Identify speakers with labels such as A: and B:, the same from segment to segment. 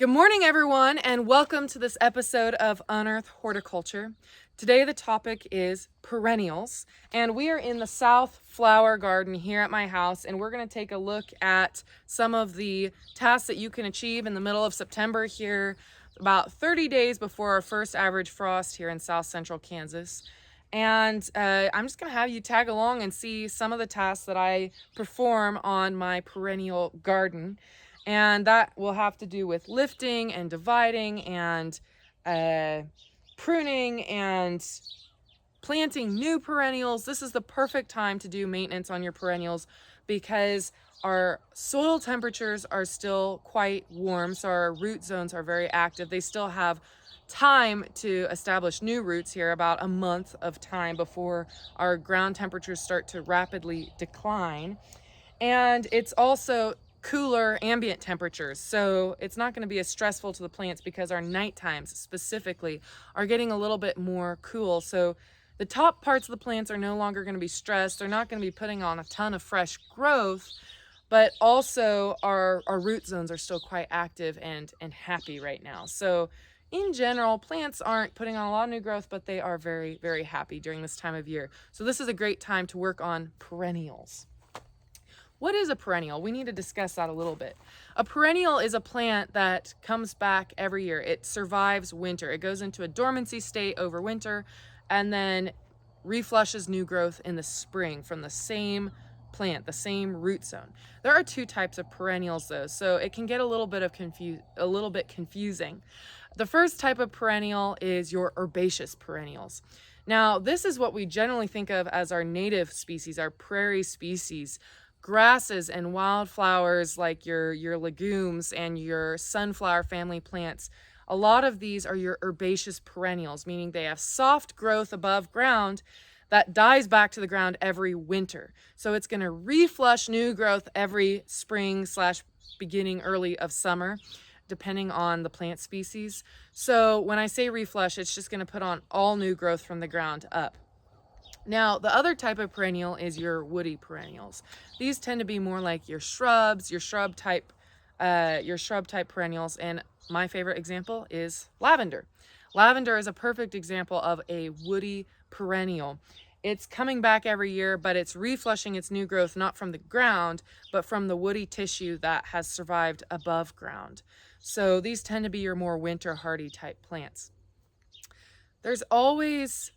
A: Good morning, everyone, and welcome to this episode of Unearth Horticulture. Today, the topic is perennials, and we are in the South Flower Garden here at my house, and we're going to take a look at some of the tasks that you can achieve in the middle of September here, about 30 days before our first average frost here in South Central Kansas. And I'm just going to have you tag along and see some of the tasks that I perform on my perennial garden. And that will have to do with lifting and dividing and pruning and planting new perennials. This is the perfect time to do maintenance on your perennials because our soil temperatures are still quite warm, so our root zones are very active. They still have time to establish new roots here, about a month of time before our ground temperatures start to rapidly decline. And it's also cooler ambient temperatures, so it's not going to be as stressful to the plants because our night times specifically are getting a little bit more cool. So the top parts of the plants are no longer going to be stressed. They're not going to be putting on a ton of fresh growth, but also our root zones are still quite active and happy right now. So in general, plants aren't putting on a lot of new growth, but they are very, very happy during this time of year. So this is a great time to work on perennials. What is a perennial? We need to discuss that a little bit. A perennial is a plant that comes back every year. It survives winter. It goes into a dormancy state over winter and then reflushes new growth in the spring from the same plant, the same root zone. There are two types of perennials though, so it can get a little bit confusing. The first type of perennial is your herbaceous perennials. Now, this is what we generally think of as our native species, our prairie species. Grasses and wildflowers like your legumes and your sunflower family plants. A lot of these are your herbaceous perennials, meaning they have soft growth above ground that dies back to the ground every winter. So it's going to reflush new growth every spring / beginning early of summer, depending on the plant species. So when I say reflush, it's just going to put on all new growth from the ground up. Now, the other type of perennial is your woody perennials. These tend to be more like your shrubs, your shrub type perennials, and my favorite example is lavender. Lavender is a perfect example of a woody perennial. It's coming back every year, but it's reflushing its new growth not from the ground, but from the woody tissue that has survived above ground. So these tend to be your more winter hardy type plants. There's always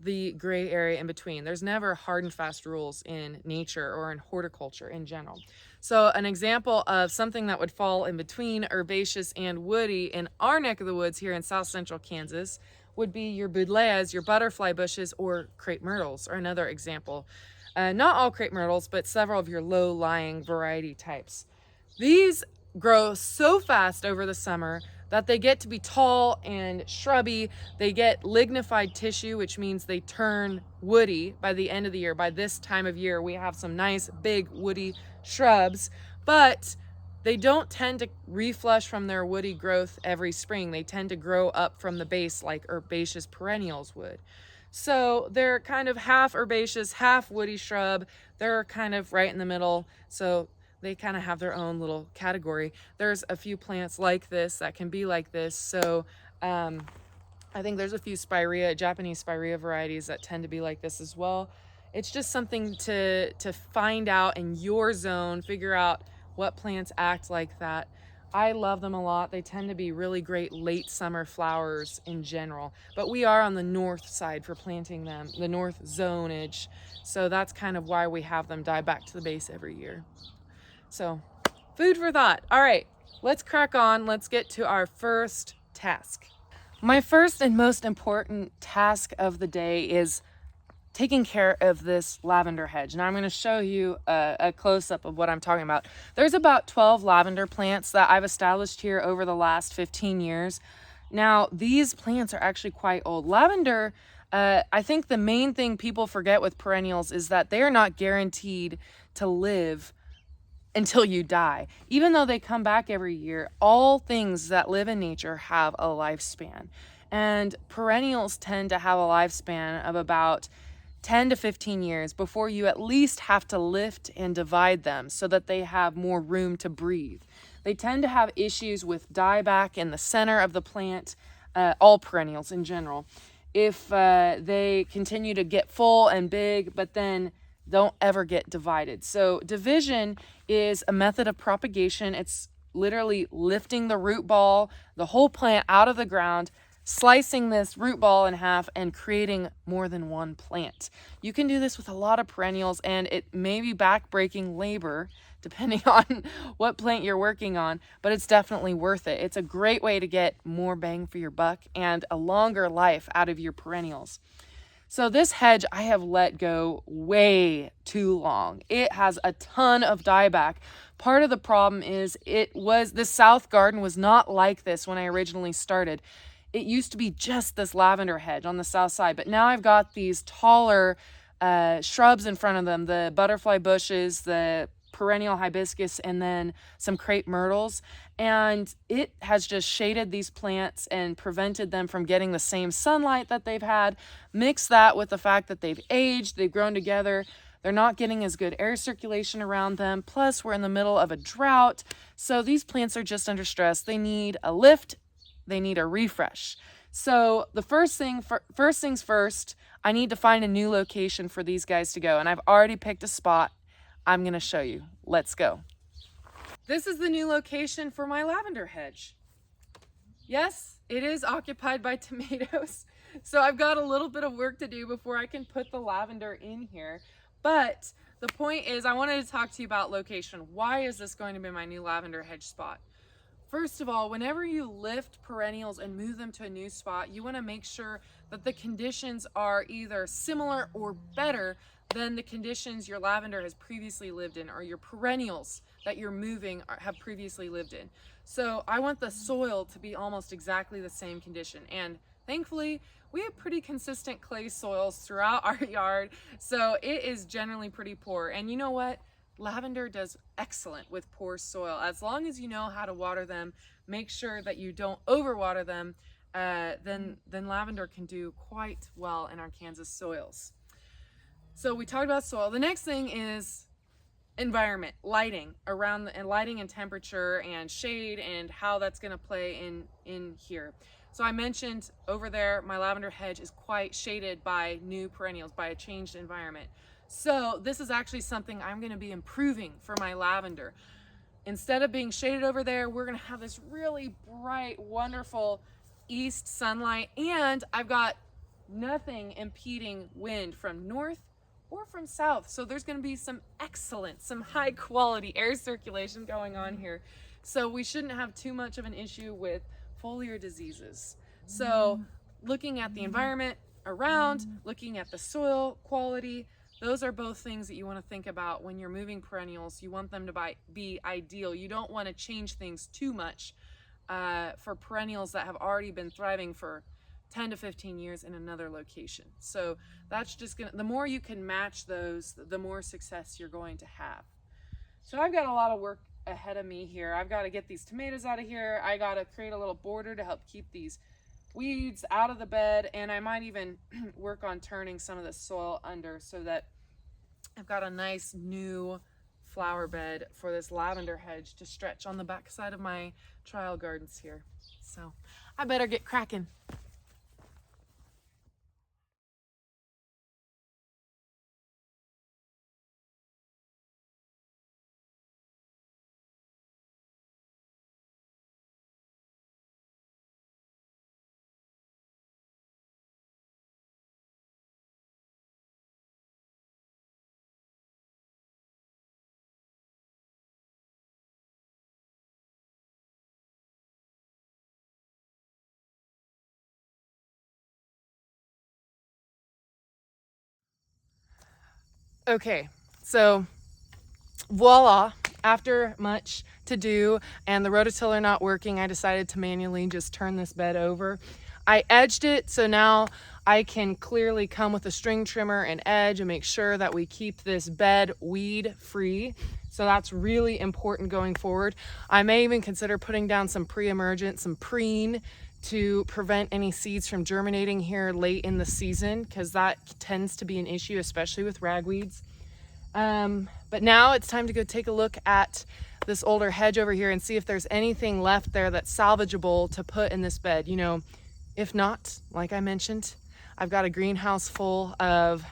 A: the gray area in between. There's never hard and fast rules in nature or in horticulture in general. So an example of something that would fall in between herbaceous and woody in our neck of the woods here in South Central Kansas would be your buddleias, your butterfly bushes, or crepe myrtles are another example. Not all crepe myrtles, but several of your low-lying variety types. These grow so fast over the summer that they get to be tall and shrubby. They get lignified tissue, which means they turn woody by the end of the year. By this time of year, we have some nice big woody shrubs, but they don't tend to reflush from their woody growth every spring. They tend to grow up from the base like herbaceous perennials would. So they're kind of half herbaceous, half woody shrub. They're kind of right in the middle. So they kind of have their own little category. There's a few plants like this that can be like this. So I think there's a few Japanese spirea varieties that tend to be like this as well. It's just something to find out in your zone, figure out what plants act like that. I love them a lot. They tend to be really great late summer flowers in general, but we are on the north side for planting them, the north zonage. So that's kind of why we have them die back to the base every year. So, food for thought. All right, let's crack on. Let's get to our first task. My first and most important task of the day is taking care of this lavender hedge. Now I'm going to show you a close-up of what I'm talking about. There's about 12 lavender plants that I've established here over the last 15 years. Now, these plants are actually quite old. Lavender, I think the main thing people forget with perennials is that they are not guaranteed to live until you die. Even though they come back every year, all things that live in nature have a lifespan. And perennials tend to have a lifespan of about 10 to 15 years before you at least have to lift and divide them so that they have more room to breathe. They tend to have issues with dieback in the center of the plant, all perennials in general. If they continue to get full and big, but then don't ever get divided. So division is a method of propagation. It's literally lifting the root ball, the whole plant out of the ground, slicing this root ball in half and creating more than one plant. You can do this with a lot of perennials, and it may be back-breaking labor depending on what plant you're working on, but it's definitely worth it. It's a great way to get more bang for your buck and a longer life out of your perennials. So this hedge I have let go way too long. It has a ton of dieback. Part of the problem is the south garden was not like this when I originally started. It used to be just this lavender hedge on the south side, but now I've got these taller shrubs in front of them, the butterfly bushes, the perennial hibiscus, and then some crepe myrtles, and it has just shaded these plants and prevented them from getting the same sunlight that they've had. Mix that with the fact that they've aged, they've grown together, they're not getting as good air circulation around them, plus we're in the middle of a drought, so these plants are just under stress. They need a lift, they need a refresh. So the first things first, I need to find a new location for these guys to go, and I've already picked a spot. I'm going to show you. Let's go. This is the new location for my lavender hedge. Yes, it is occupied by tomatoes, so I've got a little bit of work to do before I can put the lavender in here. But the point is, I wanted to talk to you about location. Why is this going to be my new lavender hedge spot? First of all, whenever you lift perennials and move them to a new spot, you want to make sure that the conditions are either similar or better than the conditions your lavender has previously lived in, or your perennials that you're moving have previously lived in. So I want the soil to be almost exactly the same condition, and thankfully we have pretty consistent clay soils throughout our yard, so it is generally pretty poor. And you know what? Lavender does excellent with poor soil. As long as you know how to water them, make sure that you don't overwater them, then lavender can do quite well in our Kansas soils. So we talked about soil. The next thing is environment, lighting lighting and temperature and shade, and how that's going to play in here. So I mentioned over there my lavender hedge is quite shaded by new perennials, by a changed environment. So this is actually something I'm going to be improving for my lavender. Instead of being shaded over there, we're going to have this really bright, wonderful east sunlight, and I've got nothing impeding wind from north or from south. So there's going to be some high quality air circulation going on here. So we shouldn't have too much of an issue with foliar diseases. So looking at the environment around, looking at the soil quality, those are both things that you want to think about when you're moving perennials. You want them to be ideal. You don't want to change things too much for perennials that have already been thriving for 10 to 15 years in another location. So that's just the more you can match those, the more success you're going to have. So I've got a lot of work ahead of me here. I've got to get these tomatoes out of here. I got to create a little border to help keep these weeds out of the bed, and I might even work on turning some of the soil under so that I've got a nice new flower bed for this lavender hedge to stretch on the back side of my trial gardens here. So I better get cracking. Okay, so voila, after much to do and the rototiller not working, I decided to manually just turn this bed over. I edged it, so now I can clearly come with a string trimmer and edge and make sure that we keep this bed weed free. So that's really important going forward. I may even consider putting down some pre-emergent, some preen, to prevent any seeds from germinating here late in the season, because that tends to be an issue, especially with ragweeds. But now it's time to go take a look at this older hedge over here and see if there's anything left there that's salvageable to put in this bed. You know, if not, like I mentioned, I've got a greenhouse full of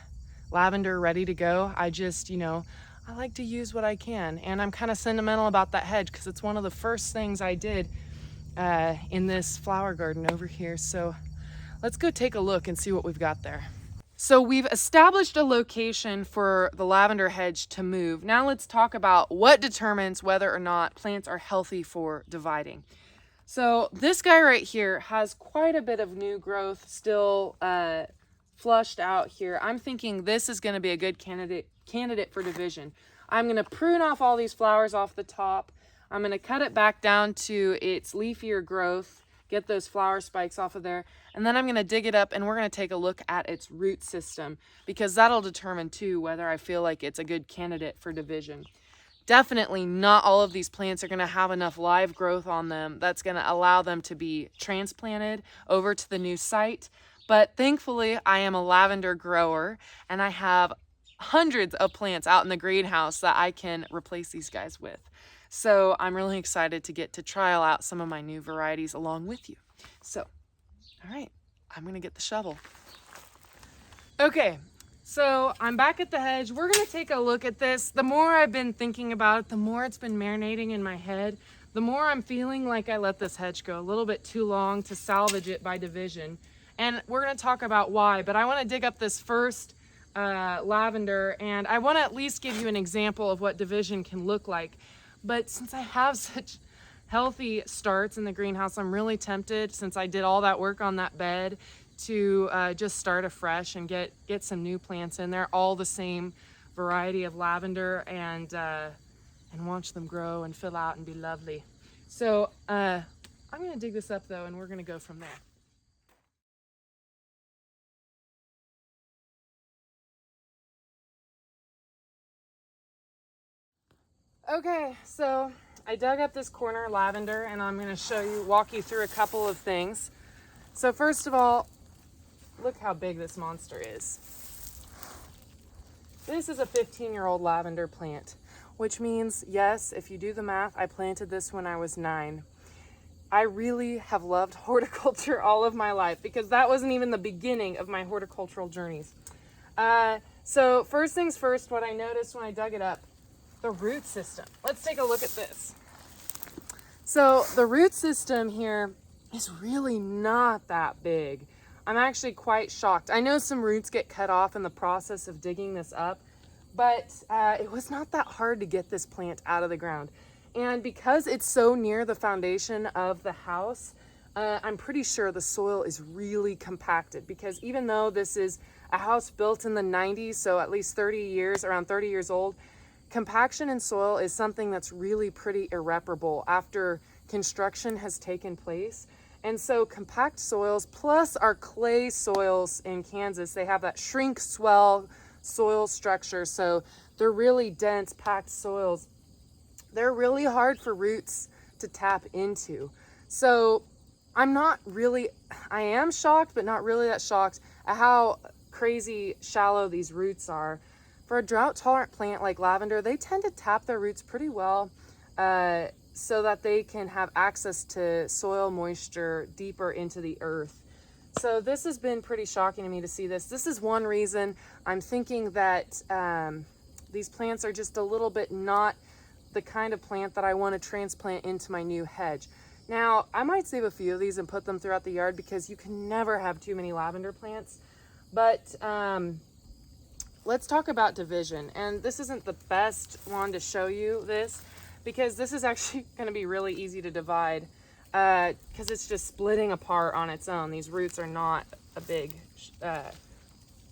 A: lavender ready to go. I just, you know, I like to use what I can, and I'm kind of sentimental about that hedge because it's one of the first things I did in this flower garden over here. So let's go take a look and see what we've got there. So we've established a location for the lavender hedge to move. Now let's talk about what determines whether or not plants are healthy for dividing. So this guy right here has quite a bit of new growth still flushed out here. I'm thinking this is going to be a good candidate for division. I'm going to prune off all these flowers off the top. I'm going to cut it back down to its leafier growth, get those flower spikes off of there, and then I'm going to dig it up and we're going to take a look at its root system, because that'll determine too whether I feel like it's a good candidate for division. Definitely not all of these plants are going to have enough live growth on them that's going to allow them to be transplanted over to the new site. But thankfully, I am a lavender grower and I have hundreds of plants out in the greenhouse that I can replace these guys with. So I'm really excited to get to trial out some of my new varieties along with you. So, all right, I'm going to get the shovel. Okay. So I'm back at the hedge. We're going to take a look at this. The more I've been thinking about it, the more it's been marinating in my head, the more I'm feeling like I let this hedge go a little bit too long to salvage it by division. And we're going to talk about why, but I want to dig up this first lavender, and I want to at least give you an example of what division can look like. But since I have such healthy starts in the greenhouse, I'm really tempted, since I did all that work on that bed, to just start afresh and get some new plants in there, all the same variety of lavender, and watch them grow and fill out and be lovely. So I'm going to dig this up though, and we're going to go from there. Okay, so I dug up this corner lavender, and I'm going to walk you through a couple of things. So first of all, look how big this monster is. This is a 15-year-old lavender plant, which means, yes, if you do the math, I planted this when I was 9. I really have loved horticulture all of my life, because that wasn't even the beginning of my horticultural journeys. So first things first, what I noticed when I dug it up, the root system. Let's take a look at this. So the root system here is really not that big. I'm actually quite shocked. I know some roots get cut off in the process of digging this up, but it was not that hard to get this plant out of the ground. And because it's so near the foundation of the house, I'm pretty sure the soil is really compacted, because even though this is a house built in the 90s, so at least 30 years, around 30 years old, compaction in soil is something that's really pretty irreparable after construction has taken place. And so compact soils, plus our clay soils in Kansas, they have that shrink swell soil structure. So they're really dense, packed soils. They're really hard for roots to tap into. So I am shocked, but not really that shocked at how crazy shallow these roots are. For a drought-tolerant plant like lavender, they tend to tap their roots pretty well so that they can have access to soil moisture deeper into the earth. So this has been pretty shocking to me to see this. This is one reason I'm thinking that these plants are just a little bit not the kind of plant that I want to transplant into my new hedge. Now, I might save a few of these and put them throughout the yard, because you can never have too many lavender plants. But let's talk about division. And this isn't the best one to show you this, because this is actually going to be really easy to divide, because it's just splitting apart on its own. These roots are not a big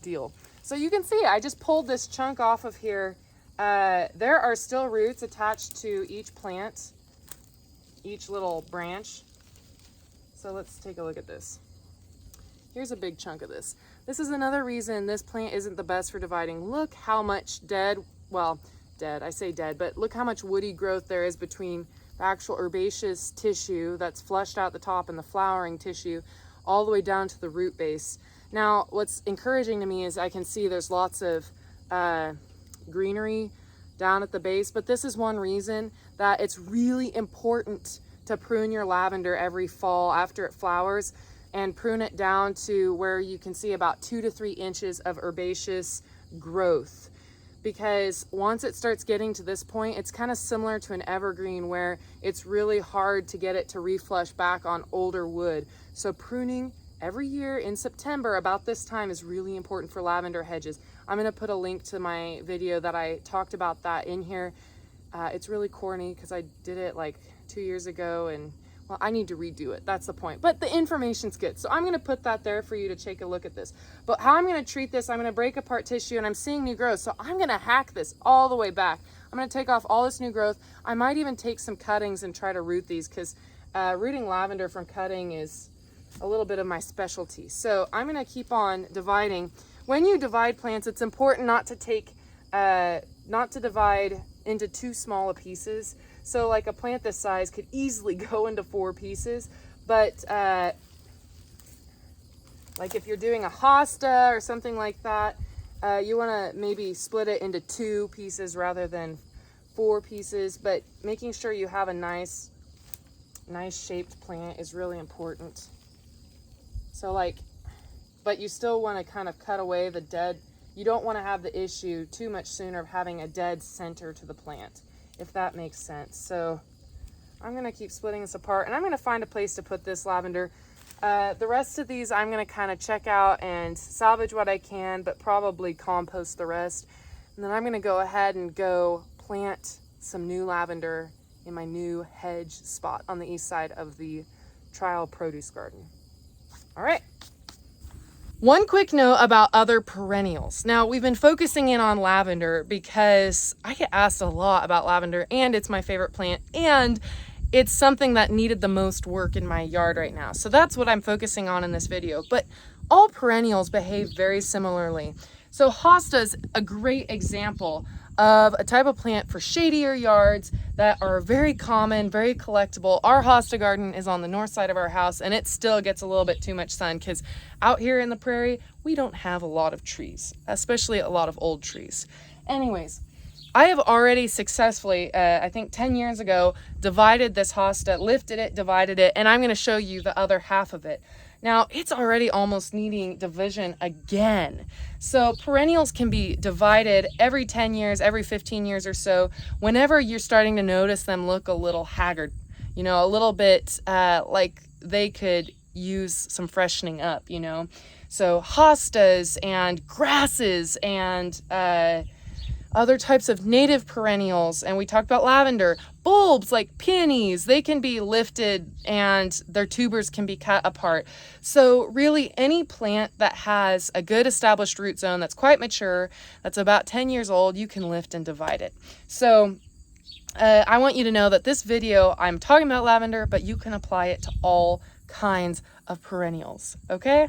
A: deal. So you can see I just pulled this chunk off of here. There are still roots attached to each plant, each little branch. So let's take a look at this. Here's a big chunk of this. This is another reason this plant isn't the best for dividing. Look how much I say dead, but look how much woody growth there is between the actual herbaceous tissue that's flushed out the top and the flowering tissue all the way down to the root base. Now, what's encouraging to me is I can see there's lots of greenery down at the base, but this is one reason that it's really important to prune your lavender every fall after it flowers, and prune it down to where you can see about 2 to 3 inches of herbaceous growth. Because once it starts getting to this point, it's kind of similar to an evergreen where it's really hard to get it to reflush back on older wood. So pruning every year in September about this time is really important for lavender hedges. I'm going to put a link to my video that I talked about that in here. It's really corny because I did it like 2 years ago, and well, I need to redo it. That's the point. But the information's good. So I'm going to put that there for you to take a look at this. But how I'm going to treat this, I'm going to break apart tissue, and I'm seeing new growth. So I'm going to hack this all the way back. I'm going to take off all this new growth. I might even take some cuttings and try to root these, because rooting lavender from cutting is a little bit of my specialty. So I'm going to keep on dividing. When you divide plants, it's important not to divide into too small a pieces. So like a plant this size could easily go into 4 pieces, but like if you're doing a hosta or something like that, you want to maybe split it into 2 pieces rather than 4 pieces, but making sure you have a nice shaped plant is really important. So like, but you still want to kind of cut away the dead. You don't want to have the issue too much sooner of having a dead center to the plant, if that makes sense. So I'm going to keep splitting this apart, and I'm going to find a place to put this lavender. The rest of these I'm going to kind of check out and salvage what I can, but probably compost the rest. And then I'm going to go ahead and go plant some new lavender in my new hedge spot on the east side of the trial produce garden. All right. One quick note about other perennials. Now, we've been focusing in on lavender because I get asked a lot about lavender, and it's my favorite plant, and it's something that needed the most work in my yard right now. So that's what I'm focusing on in this video. But all perennials behave very similarly. So hosta is a great example of a type of plant for shadier yards that are very common, very collectible. Our hosta garden is on the north side of our house, and it still gets a little bit too much sun because out here in the prairie, we don't have a lot of trees, especially a lot of old trees. Anyways, I have already successfully, I think 10 years ago, divided this hosta, lifted it, divided it, and I'm going to show you the other half of it. Now, it's already almost needing division again. So perennials can be divided every 10 years, every 15 years or so, whenever you're starting to notice them look a little haggard, you know, a little bit like they could use some freshening up, you know. So hostas and grasses and other types of native perennials, and we talked about lavender, bulbs like peonies, they can be lifted and their tubers can be cut apart. So really any plant that has a good established root zone that's quite mature, that's about 10 years old, you can lift and divide it. So I want you to know that this video, I'm talking about lavender, but you can apply it to all kinds of perennials, okay?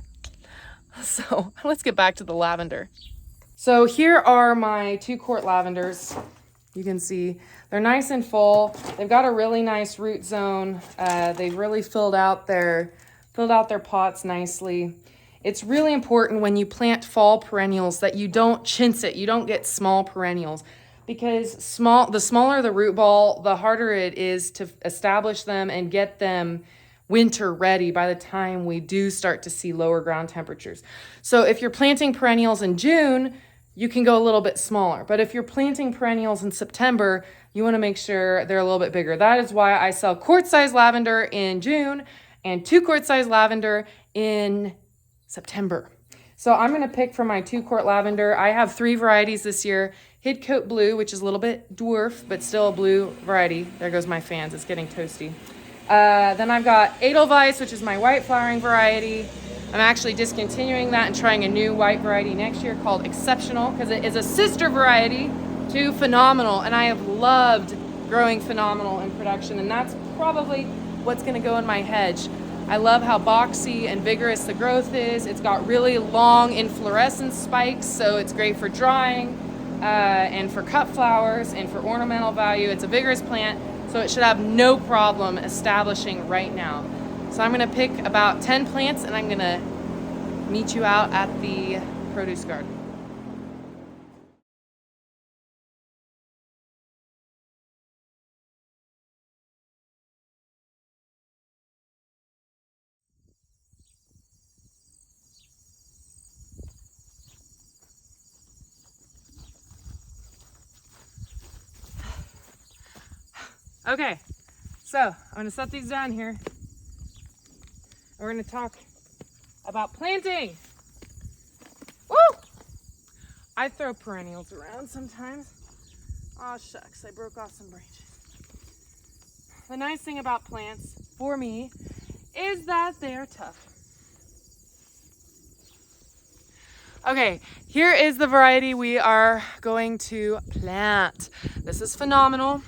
A: So let's get back to the lavender. So here are my 2-quart lavenders. You can see they're nice and full. They've got a really nice root zone. They've really filled out their pots nicely. It's really important when you plant fall perennials that you don't chintz it. You don't get small perennials, because the smaller the root ball, the harder it is to establish them and get them winter ready by the time we do start to see lower ground temperatures. So if you're planting perennials in June, you can go a little bit smaller. But if you're planting perennials in September, you want to make sure they're a little bit bigger. That is why I sell quart-size lavender in June and 2-quart-size lavender in September. So I'm going to pick from my 2-quart lavender. I have 3 varieties this year. Hidcote Blue, which is a little bit dwarf, but still a blue variety. There goes my fans. It's getting toasty. Then I've got Edelweiss, which is my white flowering variety. I'm actually discontinuing that and trying a new white variety next year called Exceptional, because it is a sister variety to Phenomenal, and I have loved growing Phenomenal in production, and that's probably what's going to go in my hedge. I love how boxy and vigorous the growth is. It's got really long inflorescence spikes, so it's great for drying and for cut flowers and for ornamental value. It's a vigorous plant, So it should have no problem establishing right now. So I'm gonna pick about 10 plants and I'm gonna meet you out at the produce garden. Okay, so I'm gonna set these down here. We're gonna talk about planting. Woo! I throw perennials around sometimes. Aw shucks, I broke off some branches. The nice thing about plants, for me, is that they're tough. Okay, here is the variety we are going to plant. This is Phenomenal.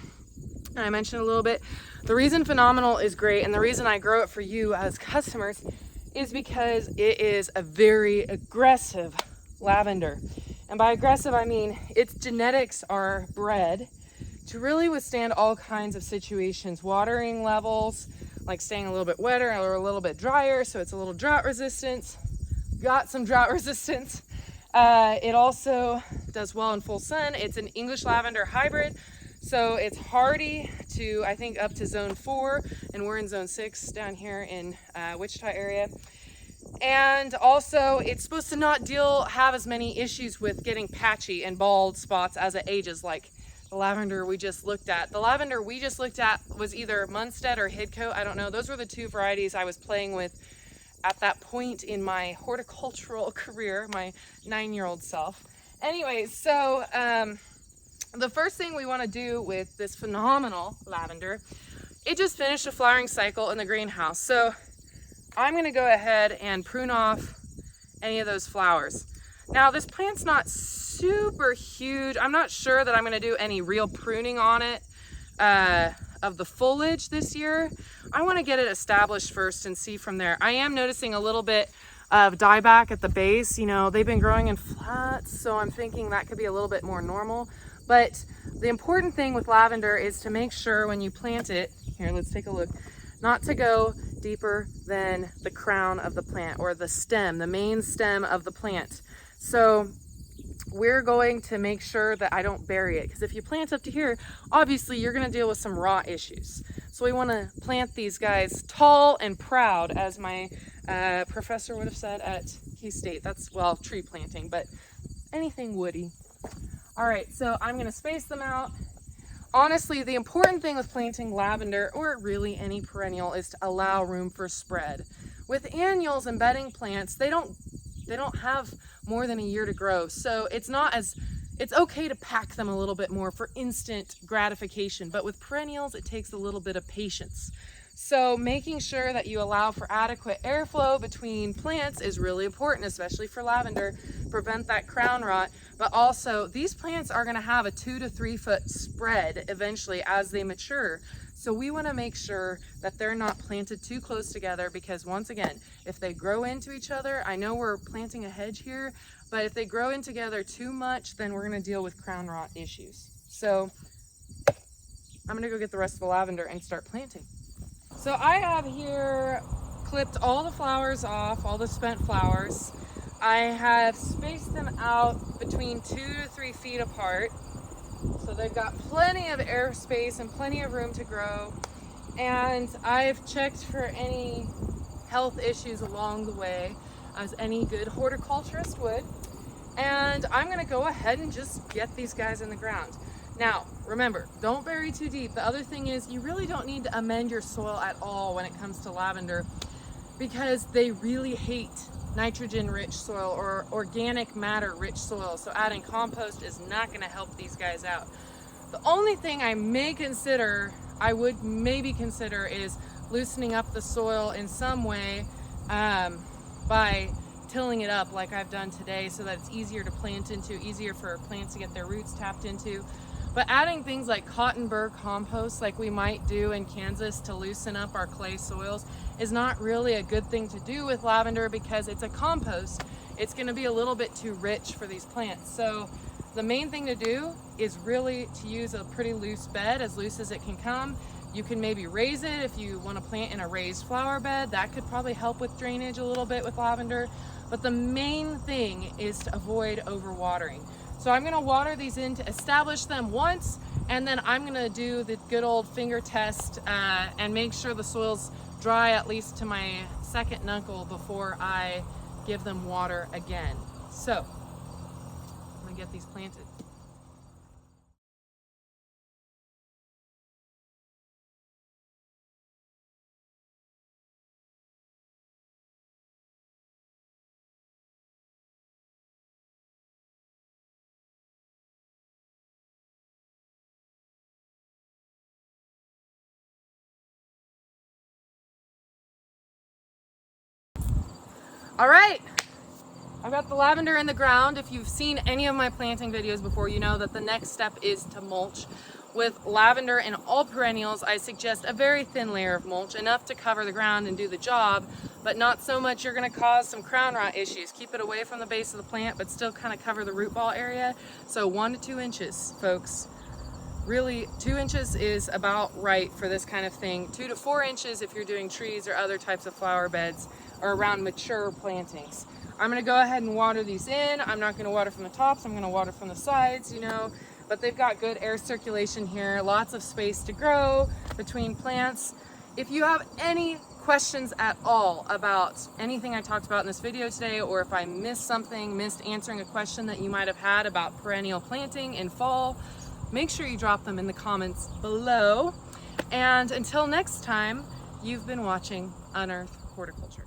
A: I mentioned a little bit, the reason Phenomenal is great and the reason I grow it for you as customers is because it is a very aggressive lavender. And by aggressive, I mean its genetics are bred to really withstand all kinds of situations, watering levels, like staying a little bit wetter or a little bit drier, so it's a little drought resistant. Got some drought resistance. It also does well in full sun. It's an English lavender hybrid, so it's hardy to, I think, up to zone 4, and we're in zone 6 down here in Wichita area. And also, it's supposed to not have as many issues with getting patchy and bald spots as it ages, like the lavender we just looked at. The lavender we just looked at was either Munstead or Hidcote. I don't know. Those were the two varieties I was playing with at that point in my horticultural career, my 9-year-old self. Anyways, so the first thing we want to do with this Phenomenal lavender, it just finished a flowering cycle in the greenhouse. So I'm going to go ahead and prune off any of those flowers. Now this plant's not super huge. I'm not sure that I'm going to do any real pruning on it of the foliage this year. I want to get it established first and see from there. I am noticing a little bit of dieback at the base. You know, they've been growing in flats, so I'm thinking that could be a little bit more normal. But the important thing with lavender is to make sure when you plant it, here, let's take a look, not to go deeper than the crown of the plant or the stem, the main stem of the plant. So we're going to make sure that I don't bury it, because if you plant up to here, obviously you're going to deal with some rot issues. So we want to plant these guys tall and proud, as my professor would have said at K-State. That's, well, tree planting, but anything woody. All right, so I'm going to space them out. Honestly, the important thing with planting lavender, or really any perennial, is to allow room for spread. With annuals and bedding plants, they don't have more than a year to grow, so it's okay to pack them a little bit more for instant gratification. But with perennials, it takes a little bit of patience. So making sure that you allow for adequate airflow between plants is really important, especially for lavender, prevent that crown rot. But also, these plants are going to have a 2 to 3 foot spread eventually as they mature. So we want to make sure that they're not planted too close together, because once again, if they grow into each other, I know we're planting a hedge here, but if they grow in together too much, then we're going to deal with crown rot issues. So I'm going to go get the rest of the lavender and start planting. So I have here clipped all the flowers off, all the spent flowers. I have spaced them out between 2 to 3 feet apart. So they've got plenty of air space and plenty of room to grow. And I've checked for any health issues along the way, as any good horticulturist would. And I'm going to go ahead and just get these guys in the ground. Now, remember, don't bury too deep. The other thing is, you really don't need to amend your soil at all when it comes to lavender, because they really hate nitrogen-rich soil or organic matter-rich soil. So adding compost is not going to help these guys out. The only thing I would maybe consider is loosening up the soil in some way by tilling it up like I've done today, so that it's easier to plant into, easier for plants to get their roots tapped into. But adding things like cotton burr compost, like we might do in Kansas to loosen up our clay soils, is not really a good thing to do with lavender, because it's a compost. It's going to be a little bit too rich for these plants. So the main thing to do is really to use a pretty loose bed, as loose as it can come. You can maybe raise it if you want to plant in a raised flower bed. That could probably help with drainage a little bit with lavender. But the main thing is to avoid overwatering. So I'm going to water these in to establish them once, and then I'm going to do the good old finger test and make sure the soil's dry at least to my second knuckle before I give them water again. So I'm going to get these planted. All right, I've got the lavender in the ground. If you've seen any of my planting videos before, you know that the next step is to mulch. With lavender and all perennials, I suggest a very thin layer of mulch, enough to cover the ground and do the job, but not so much you're gonna cause some crown rot issues. Keep it away from the base of the plant, but still kind of cover the root ball area. So 1 to 2 inches, folks. Really, 2 inches is about right for this kind of thing. 2 to 4 inches if you're doing trees or other types of flower beds or around mature plantings. I'm gonna go ahead and water these in. I'm not gonna water from the tops, I'm gonna water from the sides, you know, but they've got good air circulation here, lots of space to grow between plants. If you have any questions at all about anything I talked about in this video today, or if I missed something, missed answering a question that you might have had about perennial planting in fall, make sure you drop them in the comments below. And until next time, you've been watching Unearth Horticulture.